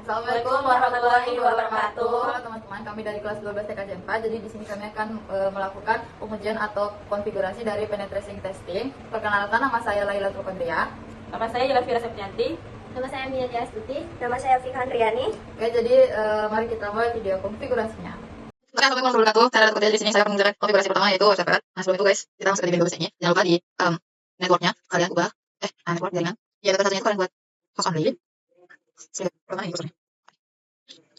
Assalamualaikum warahmatullahi wabarakatuh. Halo teman-teman, kami dari kelas 12 TKJ 4. Jadi di sini kami akan melakukan pengujian atau konfigurasi dari penetration testing. Perkenalkan, nama saya Laila Trukondria. Nama saya Yelvira Septianti. Nama saya Mia Astuti. Nama saya Fika Handriani. Oke, jadi mari kita mulai video konfigurasinya. Oke, assalamualaikum warahmatullahi wabarakatuh. Saya Laila Trukondria. Di sini saya akan mengerjakan konfigurasi pertama yaitu server. Nah, sebelum itu guys, kita masuk ke video ini. Jangan lupa di networknya kalian ubah network jaringan. Ya, data satunya itu kalian buat host only. Select pertama ini hostnya.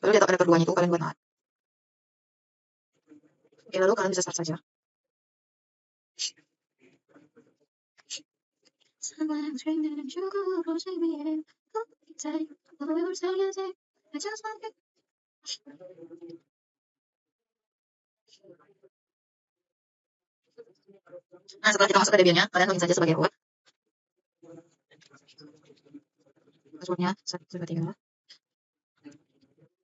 Lalu di adapter keduanya itu kalian buat NAT. Oke, lalu kalian bisa start saja. Nah, setelah kita masuk ke Debian-nya, kalian login saja sebagai robot. Passwordnya 123.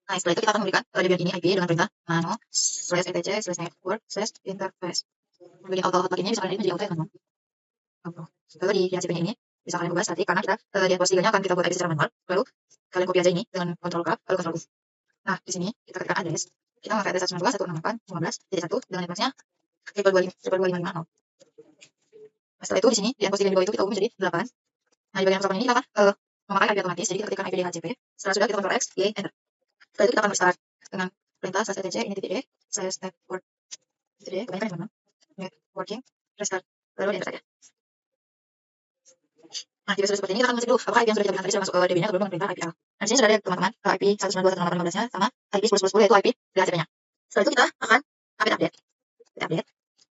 Nah, setelah itu kita akan memberikan Debian ini IP dengan perintah nano/etc/network/interface. Bagian auto hotlock ini bisa kalian menjadi auto yang manual. Lalu di DHCP ini bisa kalian ubah statik karena kita di pos 3-nya akan kita buat IP secara manual. Lalu kalian copy aja ini dengan Ctrl+, lalu Ctrl+. Nah, di sini kita ketikkan address. Kita memakai address 192.168.15.1 dengan networknya 255.0. Nah, setelah itu di sini di pos 3 di bawah itu kita ubah menjadi 8. Nah, di bagian pertama ini kita akan memakai IP otomatis. Jadi kita ketikkan IP DHCP. Setelah sudah kita Ctrl X, Y, Enter. Setelah itu kita akan restart dengan perintah /etc ini /network kebanyakan teman-teman networking restart lalu di enter saja. Nah, jika sudah seperti ini kita akan mengecek dulu apakah IP yang sudah kita berikan tadi sudah masuk ke DB-nya atau belum dengan perintah IP al. Nah, di sini sudah ada teman-teman IP 192.168.15-nya sama IP 10.10.10 yaitu IP DHCP-nya. Setelah itu kita akan update.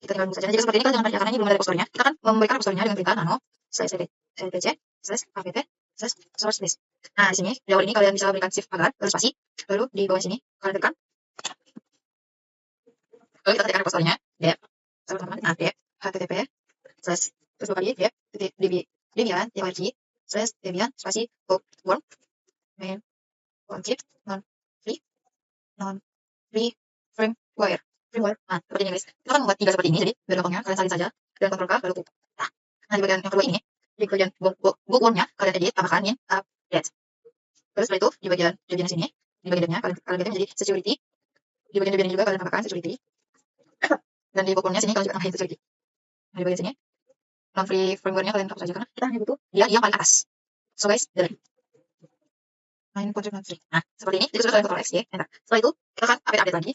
Kita tinggal buka saja. Jika seperti ini kalian jangan panik karena ini belum ada repository-nya. Kita akan memberikan repository-nya dengan perintah nano/lpc/apt/source list. Nah, di sini di awal ini kalian bisa berikan shift pagar lalu spasi, lalu di bawah sini kalian tekan. Lalu kita ketikkan repository-nya dep teman-teman. Nah, dep http terus dua kali dep debian spasi worm main concept non free firmware. Nah, seperti ini guys. Kita akan membuat 3 seperti ini, jadi biar gampangnya kalian salin saja dan Ctrl+, lalu tutup. Nah, di bagian yang kedua ini, di bagian bookworm-nya kalian edit tambahkan in update. Terus setelah itu di bagian Debian sini, di bagian Debian-nya kalian ganti menjadi security. Di bagian Debian juga kalian tambahkan security. Dan di bookworm-nya sini kalian juga tambahin security. Nah, di bagian sini non free firmware-nya kalian hapus saja karena kita hanya butuh dia yang paling atas. So guys, jalan. Main control non free. Nah, seperti ini. Jadi sudah kalian Ctrl X, Y, enter. Setelah itu kita akan update lagi.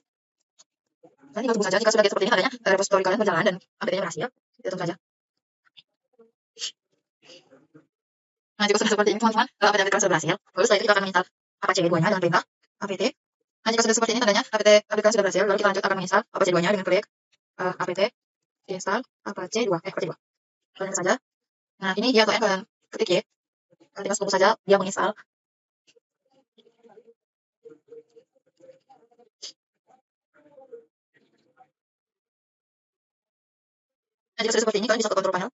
Dan tinggal tunggu saja jika sudah seperti ini tandanya repository kalian berjalan dan update-nya berhasil. Kita tunggu saja. Nah, jika sudah seperti ini teman-teman, update kalian sudah berhasil. Lalu setelah itu kita akan menginstal Apache 2-nya dengan perintah apt. Nah, jika sudah seperti ini tandanya update kalian sudah berhasil. Lalu kita lanjut akan menginstal Apache 2-nya dengan klik apt install Apache 2. Apache 2. Kalian saja. Nah, ini dia atau kalian ketik ya. Kalian tinggal tunggu saja dia menginstal. Nah, jika sudah seperti ini kalian bisa ke control panel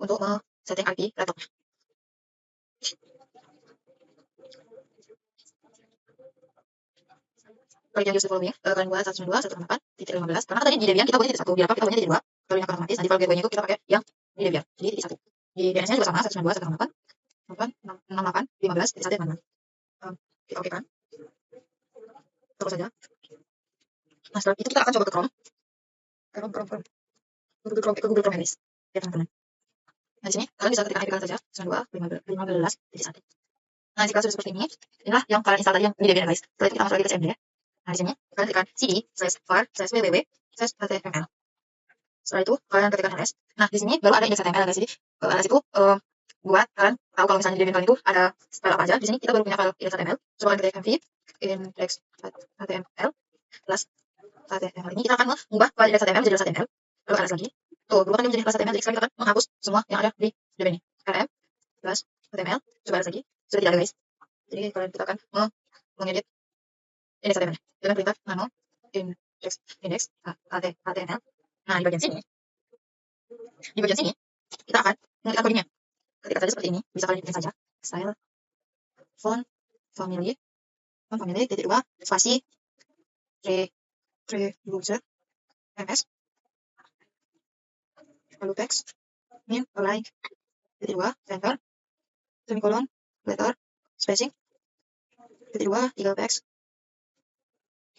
untuk setting IP laptopnya. Bagian user volume kalian buat 192.168.15 karena tadi di Debian kita buatnya titik 1, di apa kita buatnya titik 2. Kalau yang otomatis nah di file gateway itu kita pakai yang di Debian jadi titik 1. Di DNS-nya juga sama 192.168.868.15.1. Kita oke kan terus saja. Nah, setelah itu kita akan coba ke Chrome Google Chrome guys ya teman-teman. Nah, di sini kalian bisa ketikkan IP kalian saja 192.15.1. Nah, jika sudah seperti ini inilah yang kalian install tadi yang di Debian guys. Setelah itu kita masuk lagi ke CMD. Nah, di sini kalian ketikkan cd/var/www/html. Setelah itu kalian ketikkan ls. Nah, di sini baru ada index.html guys. Jadi ls itu buat kalian tahu kalau misalnya di Debian kalian itu ada file apa aja. Di sini kita baru punya file index.html. Coba kalian ketik mv index.html plus html. Ini kita akan mengubah file index.html menjadi html. Lalu ls lagi. Tuh, berubah menjadi html. Jadi sekarang kita akan menghapus semua yang ada di Debian ini. rm plus html. Coba ls lagi. Sudah tidak ada guys. Jadi kalian kita akan mengedit index.html dengan perintah nano index.html. Nah, di bagian sini kita akan mengetikkan kodenya. Ketikkan saja seperti ini, bisa kalian ketikkan saja style font family titik 2 spasi reducer ms lalu text min align titik 2 enter semikolon letter spacing titik 2 3px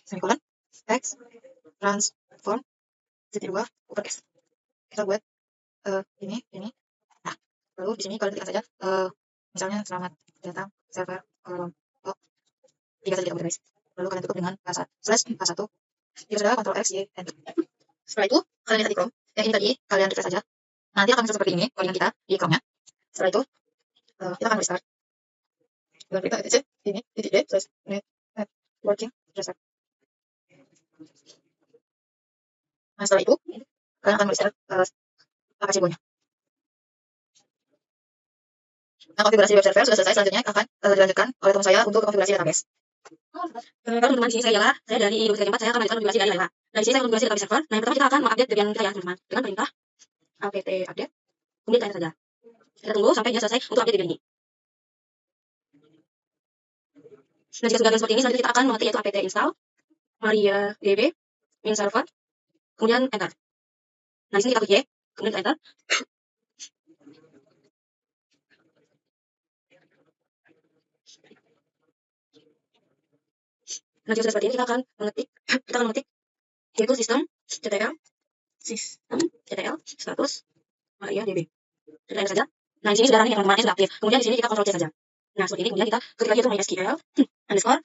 semikolon x transform titik 2 uppercase. Kita buat ini. Nah, lalu di sini kalian ketikkan saja misalnya selamat datang server kelompok 3 saja guys. Lalu kalian tutup dengan /A1. Jika sudah Ctrl X Y enter. Setelah itu kalian lihat di Chrome. Yang ini tadi kalian refresh saja. Nanti akan muncul seperti ini codingan kita di Chrome-nya. Setelah itu kita akan restart. Dan kita etc ini titik d/networking restart. Nah, setelah itu kalian akan restart Apache Go-nya. Nah, konfigurasi web server sudah selesai. Selanjutnya akan dilanjutkan oleh teman saya untuk konfigurasi database. Kalau teman-teman di sini saya dari Industri 4, saya akan melanjutkan konfigurasi dari Layla. Nah, di sini saya konfigurasi database server. Nah, yang pertama kita akan mengupdate bagian kita ya, teman-teman, dengan perintah apt update. Kemudian kita enter saja. Kita tunggu sampai dia selesai untuk update ini. Nah, jika sudah seperti ini, selanjutnya kita akan mengetik yaitu apt install MariaDB min server, kemudian enter. Nah, di sini kita klik Y, kemudian kita enter. Nah, jika sudah seperti ini, kita akan mengetik yaitu system.ctl status MariaDB. Kita enter saja. Nah, di sini sudah running ya, teman-teman, sudah aktif. Kemudian di sini kita Ctrl C saja. Nah, seperti ini. Kemudian kita ketik lagi yaitu MySQL underscore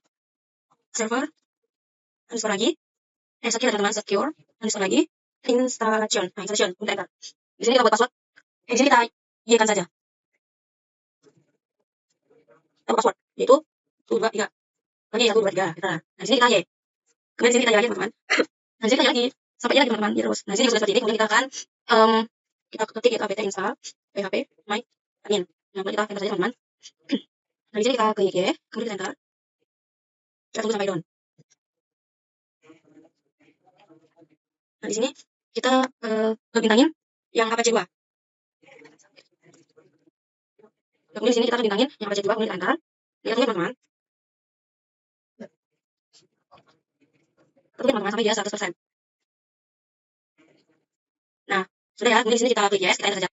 server underscore lagi sekian teman-teman, secure underscore lagi installation. Nah, installation. Kemudian enter. Di sini kita buat password. Di sini kita Y-kan saja. Kita buat password yaitu 1 2 3. Lagi 1 2 3. Nah, di sini kita Y. Kemudian di sini kita Y lagi, teman-teman. Nah, di sini kita Y lagi sampai Y lagi, teman-teman, terus. Nah, di sini sudah seperti ini. Kemudian kita akan kita ketik yaitu apt install php my admin. Nah, kemudian kita enter saja, teman-teman. Nah, di sini kita klik Y, kemudian kita enter. Kita tunggu sampai down. Nah, di sini kita bintangin yang Apache 2. Kemudian di sini kita akan bintangin yang Apache 2, kemudian kita enter. Kita tunggu, teman-teman. Tunggu, teman-teman, sampai dia 100%. Nah, sudah ya. Kemudian di sini kita klik yes, kita enter saja.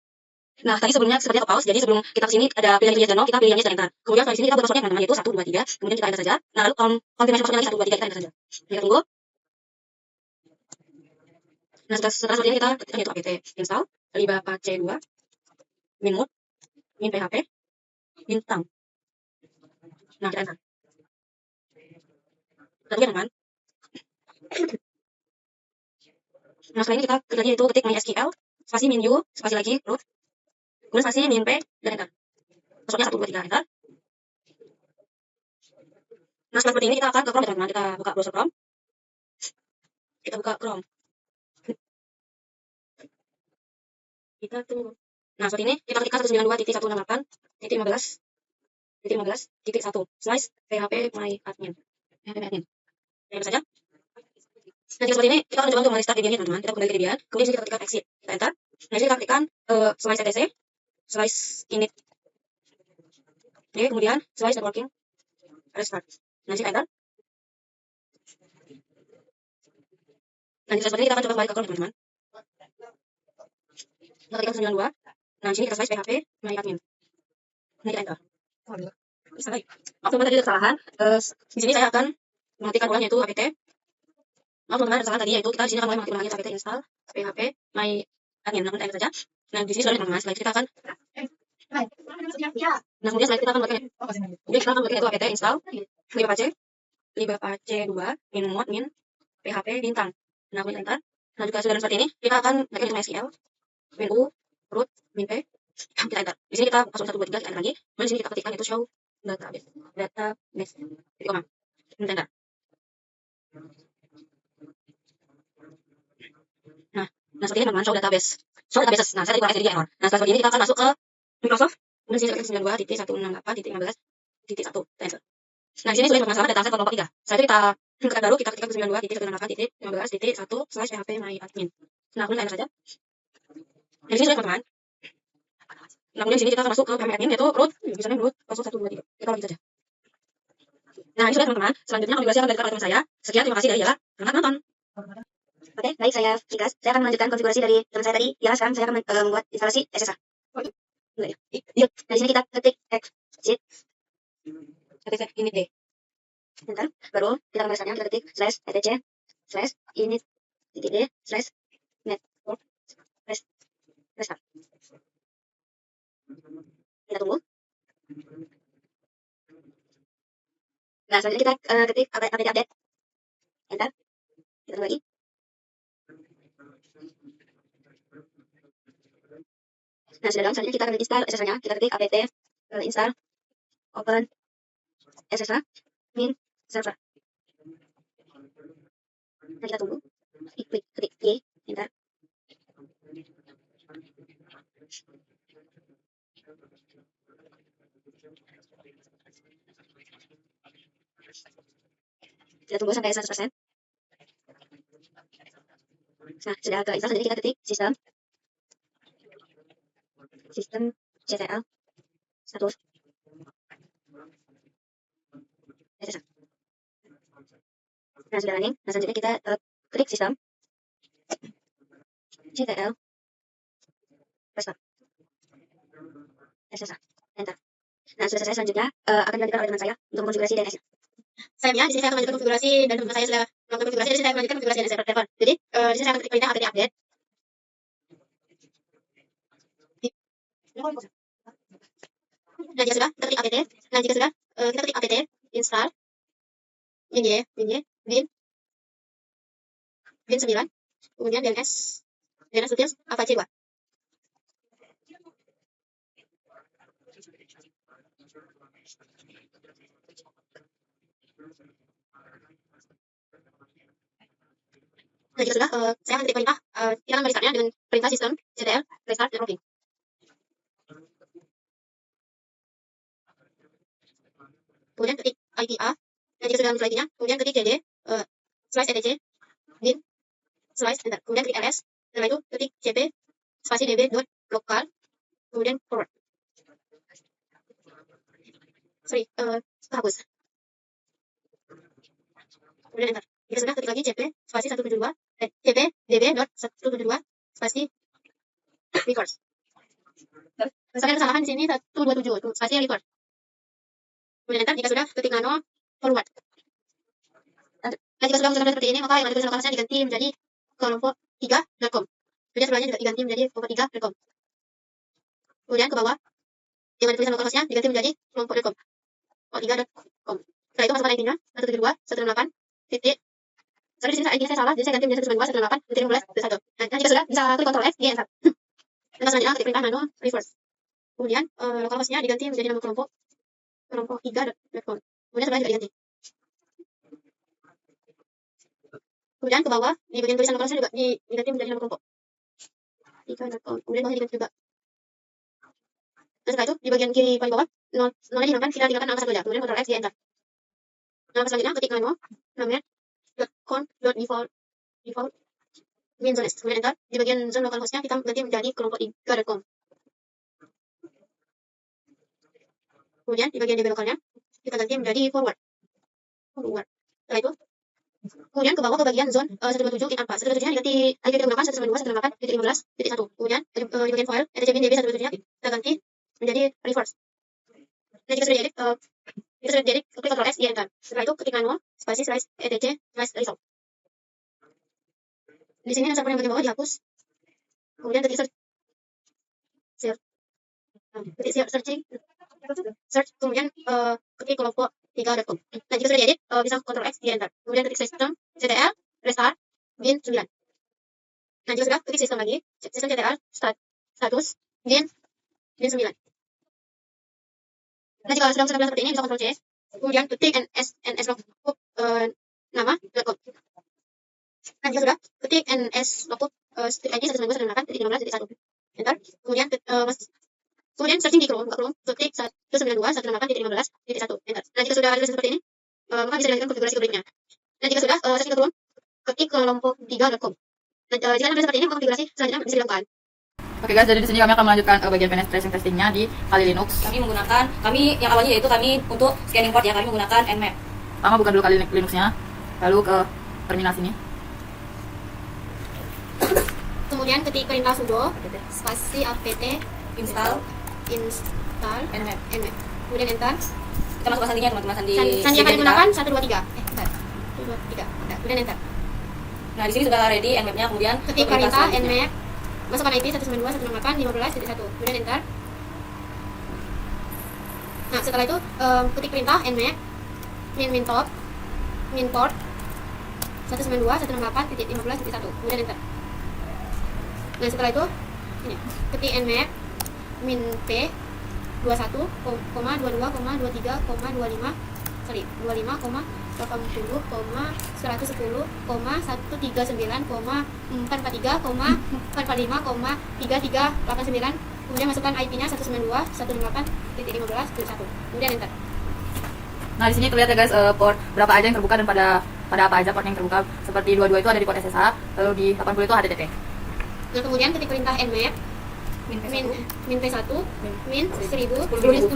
Nah, tadi sebelumnya seperti pause, jadi sebelum kita kesini ada pilihan itu yes dan no, kita pilih yang yes dan enter. Kemudian di sini kita buat passwordnya, teman-teman, yaitu 1 2 3. Kemudian kita enter saja. Nah, lalu confirmation passwordnya lagi 1 2 3, kita enter saja. Kita tunggu. Nah, setelah seperti ini kita ketikkan yaitu apt install Apache 2 min php bintang. Nah, kita enter. Kita tunggu, teman-teman. Nah, setelah ini kita klik lagi yaitu ketik MySQL spasi min u spasi lagi root kemudian spasi min p dan enter. Passwordnya 1 2 3, enter. Nah, seperti ini kita akan ke Chrome, teman-teman. Kita buka browser Chrome. Kita buka Chrome. Kita tunggu. Nah, seperti ini kita ketikkan 192.168.15.1 php my admin. Enter saja. Nah, jika seperti ini kita akan coba untuk merestart Debian, teman-teman. Kita kembali ke Debian, kemudian sini kita ketikkan exit, kita enter. Nah, sini kita ketikkan /etc/init. Oke, kemudian /networking restart. Nah, sini enter. Nah, jika seperti ini kita akan coba kembali ke Chrome, teman-teman. Kita ketikkan 92. Nah, sini kita /php my admin. Nah, kita enter. Bisa lagi. Maaf, teman-teman, tadi ada kesalahan. Di sini saya akan mengetikkan ulang yaitu apt. Maaf, teman-teman, ada kesalahan tadi yaitu kita di sini akan mulai mengetik ulang apt install php my admin. Nah, enter saja. Nah, di sini sudah, teman-teman. Setelah itu kita akan nah, kemudian setelah itu kita akan mengetik yaitu apt install Apache 2 min php bintang. Nah, kemudian enter. Nah, jika sudah seperti ini, kita akan mengetik MySQL min u root min p. Kita enter. Di sini kita password 1 2 3, kita enter lagi. Kemudian di sini kita ketikkan yaitu show database. Kemudian enter. Nah, seperti ini, teman-teman, show databases. Nah, saya tadi kurang SSD error. Nah, setelah seperti ini kita akan masuk ke Microsoft. Kemudian sini kita klik 92.168.15.1. Enter. Nah, di sini sudah informasi data set kelompok 3. Setelah itu kita ketik baru, kita ketikkan 92.168.15.1/php my admin. Nah, kemudian enter saja. Nah, di sini sudah, teman-teman. Nah, kemudian di sini kita akan masuk ke php admin yaitu root, misalnya root 0123. Kita lagi saja. Nah, ini sudah, teman-teman. Selanjutnya konfigurasi akan dilakukan oleh teman saya. Sekian, terima kasih dari Yala. Selamat menonton. Oke, baik, saya Vikas. Saya akan melanjutkan konfigurasi dari teman saya tadi. Ya, sekarang saya akan membuat instalasi SSH. Nah, di sini kita ketik exit. Ketik ini D. enter. Baru kita tambah kita ketik /etc/init.d/network restart. Kita tunggu. Nah, selanjutnya kita ketik update. Enter. Kita tunggu lagi. Nah, sudah dong. Selanjutnya kita akan install SSH-nya. Kita ketik apt install open SSH min server. Nah, kita tunggu. Ketik Y, enter. Kita tunggu sampai 100%. Nah, sudah ke install, jadi kita ketik sistem status SSH. Nah, sudah running. Nah, selanjutnya kita klik sistem ctl restart SSH, enter. Nah, sudah selesai. Selanjutnya akan dilanjutkan oleh teman saya untuk konfigurasi DNS-nya. Sayangnya di sini saya akan melanjutkan konfigurasi dan teman saya sudah melakukan konfigurasi, jadi saya akan melanjutkan konfigurasi DNS server telepon. Jadi di sini saya akan ketik perintah apt update. Nah, jika sudah, kita ketik apt. Nah, jika sudah, kita ketik apt install bin 9, kemudian DNS details Apache 2. Nah, jika sudah, saya akan ketik perintah, kita akan merestartnya dengan perintah sistem ctl restart networking. Kemudian ketik IPA. Nah, jika sudah muncul IP-nya, kemudian ketik cd /etc bin /enter. Kemudian ketik ls. Setelah itu ketik cp spasi db.local kemudian forward. Hapus. Kemudian enter. Jika sudah, ketik lagi cp spasi 172 cp db.172 spasi records. Misalkan kesalahan di sini 127 spasi record. Kemudian enter. Jika sudah, ketik nano forward. Nah, jika sudah muncul seperti ini, maka yang ada tulisan lokalnya diganti menjadi kelompok3.com. Kemudian sebelahnya juga diganti menjadi kelompok3.com. Kemudian ke bawah yang ada tulisan lokalnya diganti menjadi kelompok.com. kelompok3.com. Setelah itu masukkan IP-nya 172.168. Sorry, di sini IP-nya saya salah, jadi saya ganti menjadi 192.168.15.1. Nah, jika sudah, bisa klik Ctrl F di enter. Dan selanjutnya ketik perintah nano reverse. Kemudian lokalnya diganti menjadi nama kelompok3.com. Kemudian sebelah juga diganti. Kemudian ke bawah di bagian tulisan lokalnya juga diganti menjadi nama kelompok 3.com. Kemudian bawahnya diganti juga. Dan setelah itu di bagian kiri paling bawah nolnya dihilangkan, kita tinggalkan angka 1 aja. Kemudian Ctrl X di enter. Nah, selanjutnya ketik namanya.conf.default min zones. Kemudian enter. Di bagian zone lokal hostnya kita ganti menjadi kelompok 3.com. Kemudian di bagian DB lokalnya kita ganti menjadi forward. Setelah itu kemudian ke bawah ke bagian zone 127 in ARPA. 127-nya diganti IP kita gunakan 192.168.15.1. Kemudian di bagian file etc bin db 127-nya kita ganti menjadi reverse. Nah, jika sudah diedit, klik Ctrl X di enter. Setelah itu ketik nano spasi /etc/result. Di sini server yang bagian bawah dihapus. Kemudian ketik search kemudian ketik kelompok 3.com. Nah, jika sudah diedit, bisa Ctrl X di enter. Kemudian ketik sistem ctl restart bin 9. Nah, jika sudah, ketik sistem lagi, sistem ctl status bin 9. Nah, jika sudah seperti ini, bisa Ctrl C. Kemudian ketik ns logbook nama.com. Nah, jika sudah, ketik ns logbook ID 192.168.15.1. Enter. Kemudian searching di Chrome, ketik 192.168.15.1. Enter. Nah, jika sudah ada seperti ini, maka bisa dilanjutkan konfigurasi berikutnya. Nah, jika sudah, searching ke Chrome, ketik kelompok3.com. Nah, jika ada seperti ini, maka konfigurasi selanjutnya bisa dilakukan. Oke guys, jadi di sini kami akan melanjutkan bagian penetration testingnya di Kali Linux. Kami yang awalnya yaitu kami untuk scanning port ya, kami menggunakan Nmap. Pertama buka dulu Kali Linuxnya, lalu ke terminal sini. Kemudian ketik perintah sudo spasi apt Install Nmap. Kemudian enter. Kita masukkan sandinya teman-teman, sandi. Sandi yang kalian kita. gunakan 1, 2, 3. Bentar. 1, 2, 3. Bentar. Kemudian enter. Nah, di sini sudah ready nmap-nya, kemudian Ketik perintah nmap. Masukkan IP 192.168.15.1. Kemudian enter. Nah, setelah itu ketik perintah nmap min port 192.168.15.1. Kemudian enter. Nah, setelah itu ini ketik nmap min p 21,22,23,25 sorry 25,110,139,443,445,3389. Kemudian masukkan IP-nya 192.168.15.1. Kemudian enter. Nah, di sini terlihat ya guys, port berapa aja yang terbuka dan pada apa aja port yang terbuka. Seperti 22 itu ada di port SSH, lalu di 80 itu HDTP. Nah, kemudian ketik perintah nmap min P1 min 1000 10.000.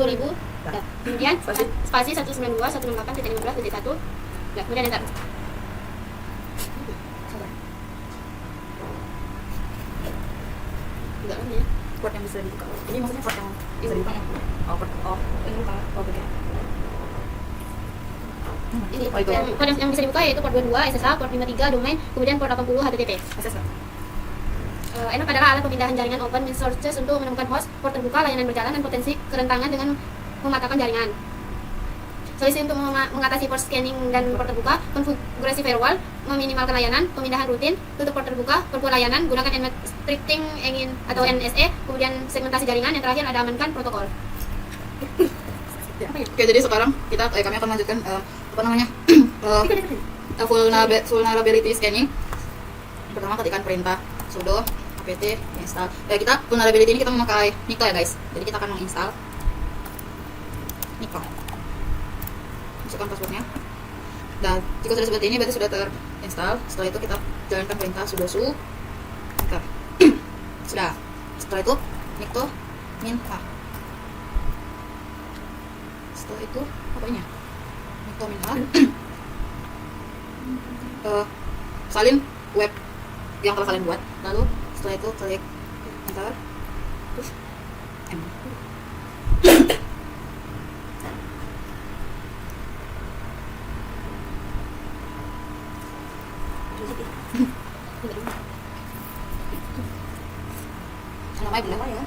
Kemudian spasi 192.168.15.1. Kemudian enter. Enggak kan ya? Port yang bisa dibuka. Ini maksudnya port yang bisa dibuka. Oh, port yang dibuka. Oh, oke. Ini Oh, itu. port yang bisa dibuka yaitu port 22 SSH, port 53 domain, kemudian port 80 HTTP. SSH. nmap adalah alat pemindahan jaringan open sources untuk menemukan host, port terbuka, layanan berjalan, dan potensi kerentanan dengan mematakan jaringan. Solusi untuk mengatasi port scanning dan port terbuka: konfigurasi firewall, meminimalkan layanan, pemindahan rutin, tutup port terbuka, perkuat layanan, gunakan nmap scripting engine atau NSE, kemudian segmentasi jaringan, yang terakhir ada amankan protokol. Ya. Oke, jadi sekarang kami akan melanjutkan vulnerability scanning. Pertama ketikkan perintah sudo apt install. Kita vulnerability ini kita memakai Nico ya guys. Jadi kita akan menginstal Nico. Masukkan passwordnya. Dan jika sudah seperti ini berarti sudah terinstall. Setelah itu kita jalankan perintah sudo su enter. Sudah. Setelah itu Nico min a. Setelah itu apa ini? Nico min a. Salin web yang telah kalian buat. Lalu setelah itu klik enter, terus M. Namanya benar ya?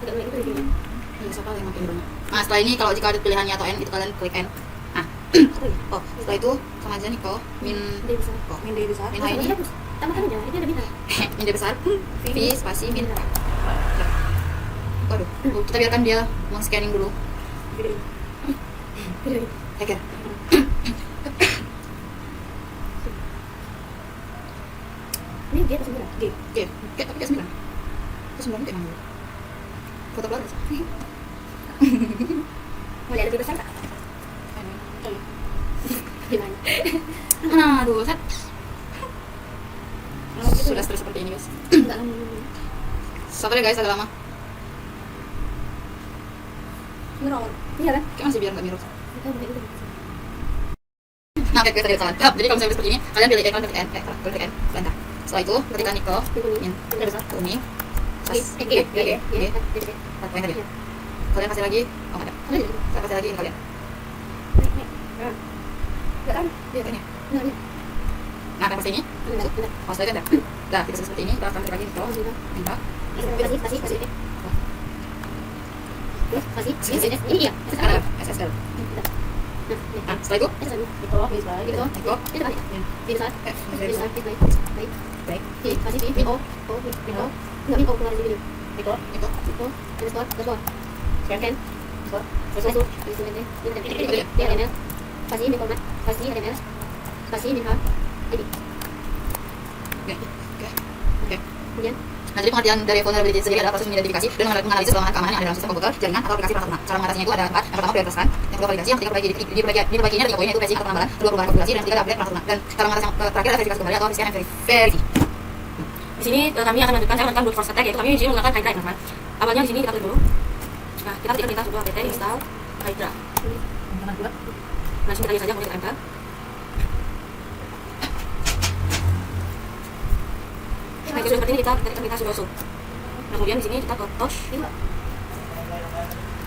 Tidak boleh itu. Iya, siapa yang makin banyak. Nah, setelah ini kalau jika ada pilihannya atau N, itu kalian klik N. Nah, oh, setelah itu sama aja nih kok min D besar. min ini Tambahkan aja, ini ada bintang. min D besar V spasi min. Waduh, kita biarkan dia meng-scanning dulu. Hacker. Ini dia atas 9. G, tapi dia 9. Itu 9 itu emang dulu. Foto keluar. Mulai lebih besar tak? Gimana? Nah, aduh, set. Sudah stres seperti ini guys. Enggak lama. Sabar ya guys, agak lama. Mirror. Iya kan? Kayak masih biar nggak mirror. Kita udah itu. Nah, oke, tadi salah. Jadi kalau misalnya seperti ini, kalian pilih kalian klik N, kalian klik N, perintah. Setelah itu ketikkan Nico, min, kuning, apa yang tadi? Kalian kasih lagi, oh nggak ada. Saya kasih lagi ini kalian. Enggak kan? Dia kayaknya. Enggak. Nah, kan pasti ini. Oh, setelah itu ada. Nah, kita seperti ini, kita akan klik lagi Nico, minta. Kasih. Kasih. Ini iya. Ada SSL. Nah, setelah itu, Nico, Itu kan? Bisa. Baik. baik, Kasih ini. Oh. Enggak ini keluar dari video. Nico, Underscore. Scan. masuk. Ini HTML. Kasih ini format. Kasih HTML. Kasih ini ID. Oke. Kemudian Nah, jadi pengertian dari vulnerability sendiri adalah proses mengidentifikasi dan menganalisis kelemahan keamanan yang ada dalam sistem komputer, jaringan, atau aplikasi perangkat lunak. Cara mengatasinya itu ada 4. Yang pertama prioritaskan, yang kedua validasi, yang ketiga diperbaiki ini ada 3 poin, yaitu patching atau penambahan, kedua perubahan konfigurasi, dan yang ketiga ada update perangkat lunak. Dan cara mengatasi yang terakhir adalah verifikasi kembali atau scan and verify. Di sini kami akan melanjutkan, saya melanjutkan brute force attack, yaitu kami di sini menggunakan Hydra teman-teman. Awalnya di sini kita klik dulu. Nah, kita ketikkan perintah sudo apt install Hydra. Langsung kita saja kemudian enter. Nah, itu seperti ini kita ketikkan perintah sudo su. Nah, kemudian di sini kita ke tosh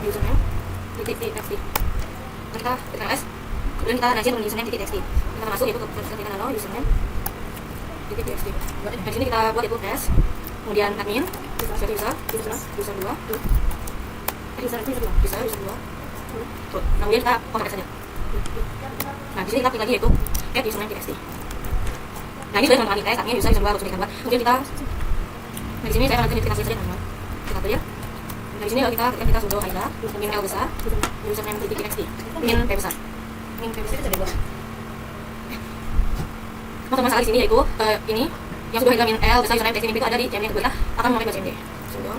username. titik txt. Nah, kita tekan S, kemudian kita rajin menulis username titik txt. Kita masuk yaitu ketika halo username titik txt. Nah, di sini kita buat yaitu S, kemudian admin, user 2, user 2, kemudian kita kontak saja. Nah, di sini kita klik lagi yaitu add username txt. Nah, ini sudah teman-teman kita admin, user 2, harus dibuat. Kemudian kita, nah di sini saya akan identifikasi saja teman-teman. Kita clear. Nah, di sini kita sudo aida, min L besar, username titik txt, min P besar. Min P besar itu jadi 2. Teman-teman salah di sini yaitu ini yang sudah hidra min L besar username txt itu ada di CMD. Kita akan memakai CMD. Sudo.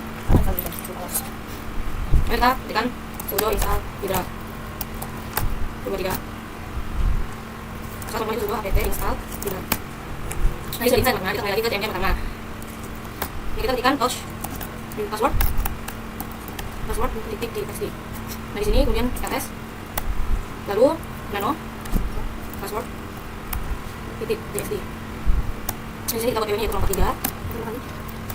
Mari kita tekan sudo install hidra 23. Sekarang itu sudo apt install hidra. Nah, ini sudah install teman-teman. Kita kembali lagi ke CMD pertama. Ini kita tekan touch password titik txt. Nah, di sini kemudian ls, lalu nano password titik txt. Di sini kita pakai ini yaitu nomor 3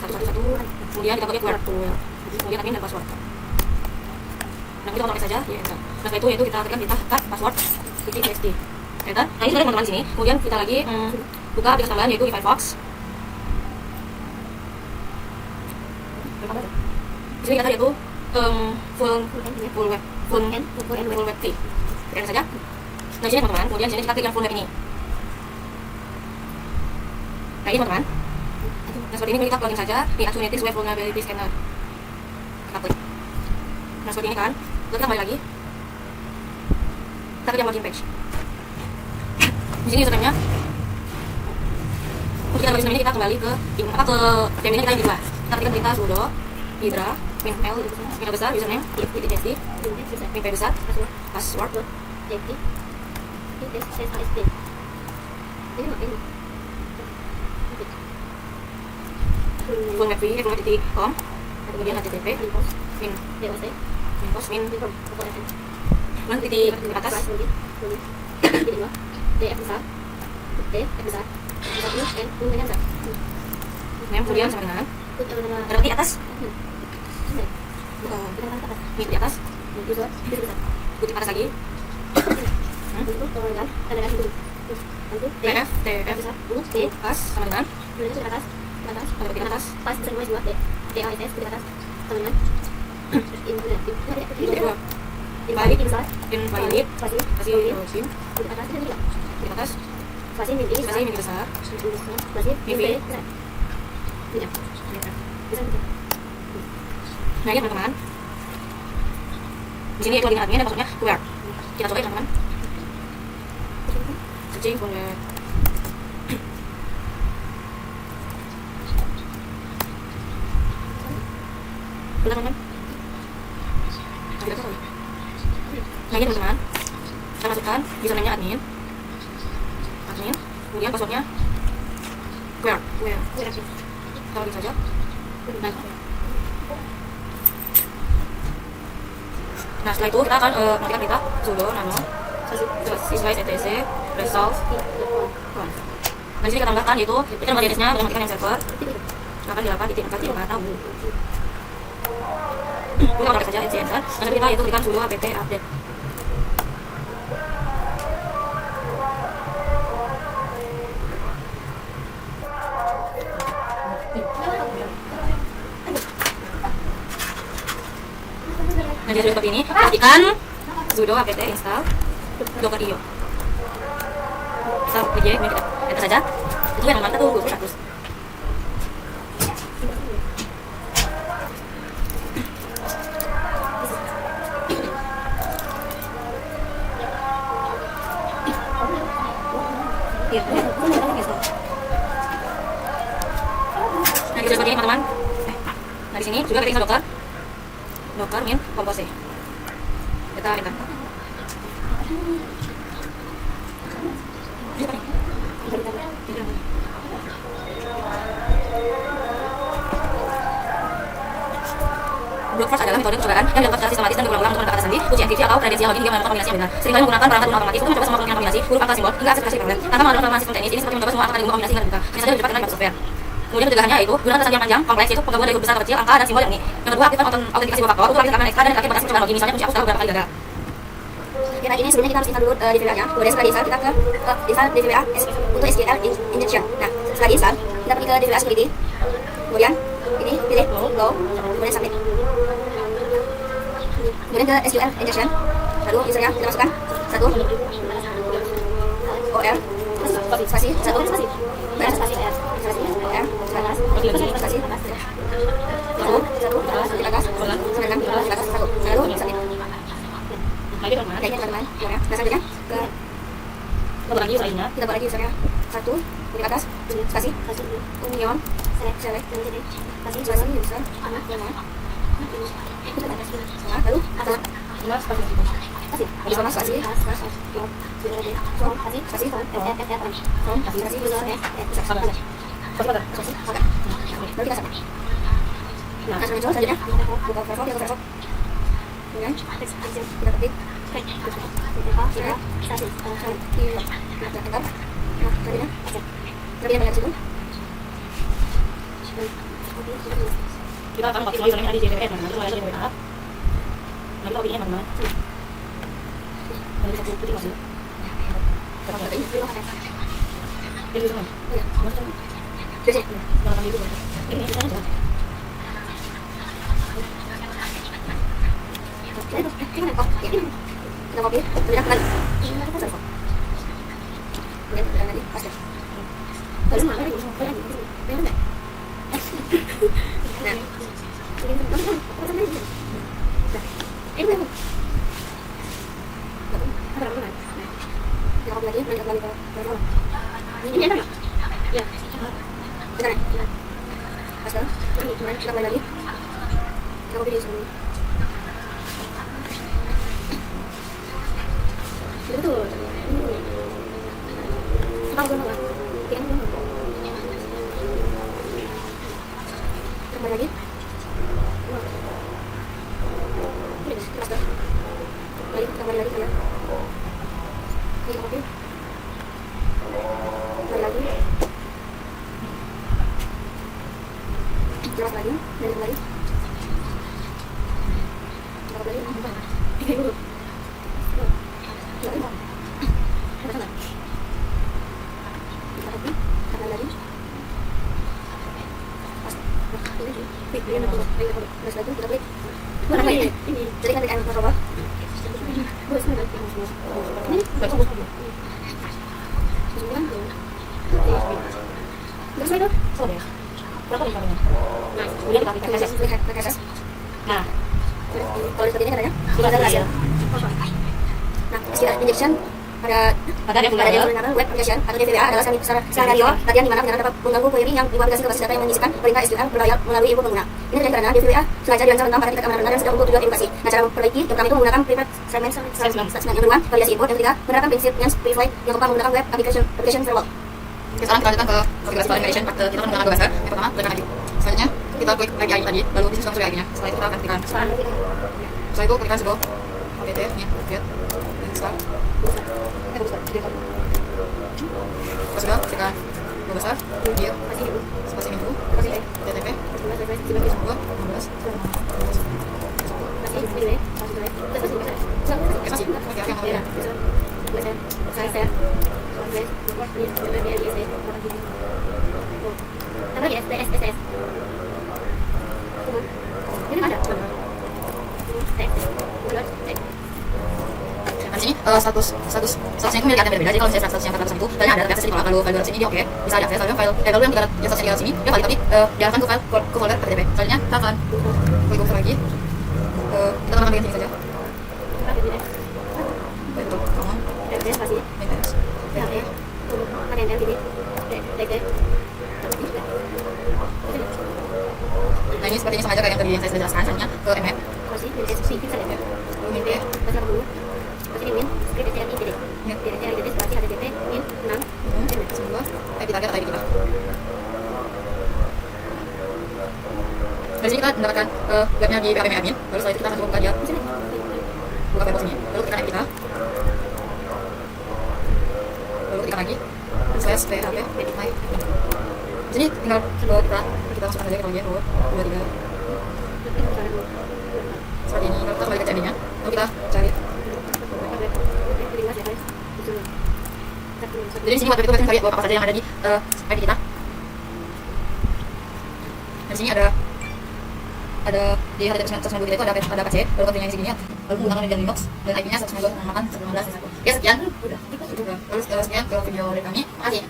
111, kemudian kita pakai keyword, kemudian admin dan password. Nah, kita pakai saja ya enter. Nah, setelah itu yaitu kita tekan tab password titik txt enter. Nah, ini sudah teman-teman di sini. Kemudian kita lagi buka aplikasi tambahan yaitu Firefox. Di sini kita yaitu full web key. Kita saja. Nah, di sini teman-teman, kemudian di sini kita klik yang full web ini. Nah, ini teman-teman. Nah, seperti ini kita plugin saja di Kubernetes Web Vulnerability Scanner. Kita klik. Nah, seperti ini kan. Lalu kita kembali lagi. Kita klik yang login page. Di sini username-nya. Untuk kita username ini kita kembali ke terminal kita yang kedua. Kita klik perintah sudo hidra min L besar username titik txt, min P besar password txt fullweb.com, kemudian http min post min titik atas df besar kemudian sama dengan berarti di atas di atas kutip atas lagi TF pas sama dengan kutip atas pas semua dua TASS kutip atas sama dengan invalid spasi login kutip atas kutip atas spasi min besar spasi min besar. Nah, ini teman-teman. Di sini itu login admin dan passwordnya where. Kita coba ya teman-teman. Searching for where. Bentar teman-teman. Nah, ini teman-teman. Kita masukkan username-nya admin, kemudian passwordnya where. Kita login saja. Nah, setelah itu kita akan mengaktifkan kita sudo nano sysvise etc result. Nah, di sini kita tambahkan yaitu kita nomor DNS-nya dengan matikan yang server 8.8.4 tahu. Kita pakai saja enter. Nah, kita yaitu berikan sudo apt update. Nah, jadi seperti ini, pastikan sudo apt install docker.io. Install aja, kemudian kita enter saja. Itu yang teman-teman, kita tunggu status. Nah, jadi seperti ini teman-teman. Nah, di sini juga kita install docker min compose. Kita enter. Brute force adalah metode percobaan yang dilakukan secara sistematis dan berulang-ulang untuk mendapatkan sandi, uji NTP atau kredensial login hingga menemukan kombinasi yang benar. Seringkali menggunakan perangkat guna otomatis untuk mencoba semua kemungkinan kombinasi huruf angka simbol hingga akseptasi problem. Tanpa mengandalkan sistem teknis, ini seperti mencoba semua angka dan guna kombinasi hingga terbuka. Hanya saja lebih cepat dengan software. Kemudian pencegahannya yaitu gunakan tulisan yang panjang, kompleks, yaitu penggabungan dari huruf besar atau kecil, angka, dan simbol yang unik. Yang kedua, aktifkan autentikasi dua faktor untuk login keamanan ekstra dan terakhir batasi pencobaan login, misalnya kunci hapus beberapa kali gagal. Oke, baik, ini sebelumnya kita harus install dulu DVWA-nya. Kemudian setelah install kita ke install DVWA untuk SQL injection. Nah, setelah install kita pergi ke DVWA security. Kemudian ini pilih go, kemudian submit. Kemudian ke SQL injection. Lalu usernya kita masukkan 1 OR spasi 1 spasi OR spasi OR spasi 1 di atas 96 di atas 1 lalu submit. Oke, ini teman-teman. Nah, selanjutnya ke kita buat lagi usernya 1 di atas spasi union select spasi user lalu habis sama spasi lalu kita submit. Nah, selanjutnya buka Firefox, kemudian kita ketik kita akan pakai semua username yang ada di JVM, nanti kalau ada JVM Arab, nanti kita pilihnya mana-mana. Nanti satu ketik masuk. Ini semua. Jangan ambil itu. Ini kita aja. Kita copy, kemudian kembali. Kemudian kita lagi paste. Lalu mana lagi? Nah, kita copy lagi, nanti kembali ke ini enak. Ya. Benar. Paste. Kemudian kita kembali lagi. Kita copy di sini. Betul. Kembali lagi. Kembali lagi ya. Oke. Kembali lagi. Jelas lagi. Dan kembali. Kembali. Jadi kan dengan coba. Nah, kalau seperti ini katanya sudah ada hasil. Nah, SQL injection pada vulnerable web application atau DVWA adalah skenario latihan di mana penyerangan dapat mengganggu query yang dimodifikasi ke basis data yang menyisihkan perintah SQL berlayar melalui input pengguna. Ini terjadi karena DVWA sengaja dirancang tentang pada tingkat keamanan rendah dan sedang untuk tujuan edukasi. Nah, cara memperbaiki yang pertama itu menggunakan preferred segment. Yang kedua, validasi input. Yang ketiga, menerapkan prinsip yang simplified. Yang keempat, menggunakan web application firewall. Oke, sekarang kita lanjutkan ke configurasi validation part. Kita akan menggunakan dua bahasa. Yang pertama, tekan ID. Selanjutnya, kita klik API tadi, lalu di sistem ID-nya. Setelah itu kita akan ketikkan. Setelah itu ketikkan sudo apt nya get install. Sudah ketikkan dua bahasa, dia spasi minggu, TTP, 2, statusnya itu milik ada beda-beda. Jadi kalau misalnya status yang 400 itu filenya ada, tapi akses ditolak. Lalu file 200 ini dia oke, bisa diakses. Lalu file yang statusnya di sini dia valid, tapi diarahkan ke file ke folder PTP. Selanjutnya kita akan klik buka lagi. Kita tambahkan bagian sini saja. Betul, kamu. Maintenance. Nah, ini sepertinya sama aja kayak yang tadi yang saya sudah jelaskan. Selanjutnya ke MM. Dari sini kita mendapatkan webnya di PHP admin. Lalu setelah itu kita akan coba buka dia. Buka Firefox ini. Lalu ketikkan kita. Lalu ketikkan lagi /php my. Di sini tinggal kita masukkan saja, kita bagian root 2, 3 seperti ini. Lalu kita kembali ke CD-nya, lalu kita cari. Jadi di sini waktu itu kita cari apa saja yang ada di ID kita. Di sini ada di HTTP 192 kita itu ada PC, lalu kontennya di sini, lalu menggunakan Debian Linux dan IP-nya 192.168.116. Ya sekian, udah. Lalu sekian kalau video dari kami. Makasih.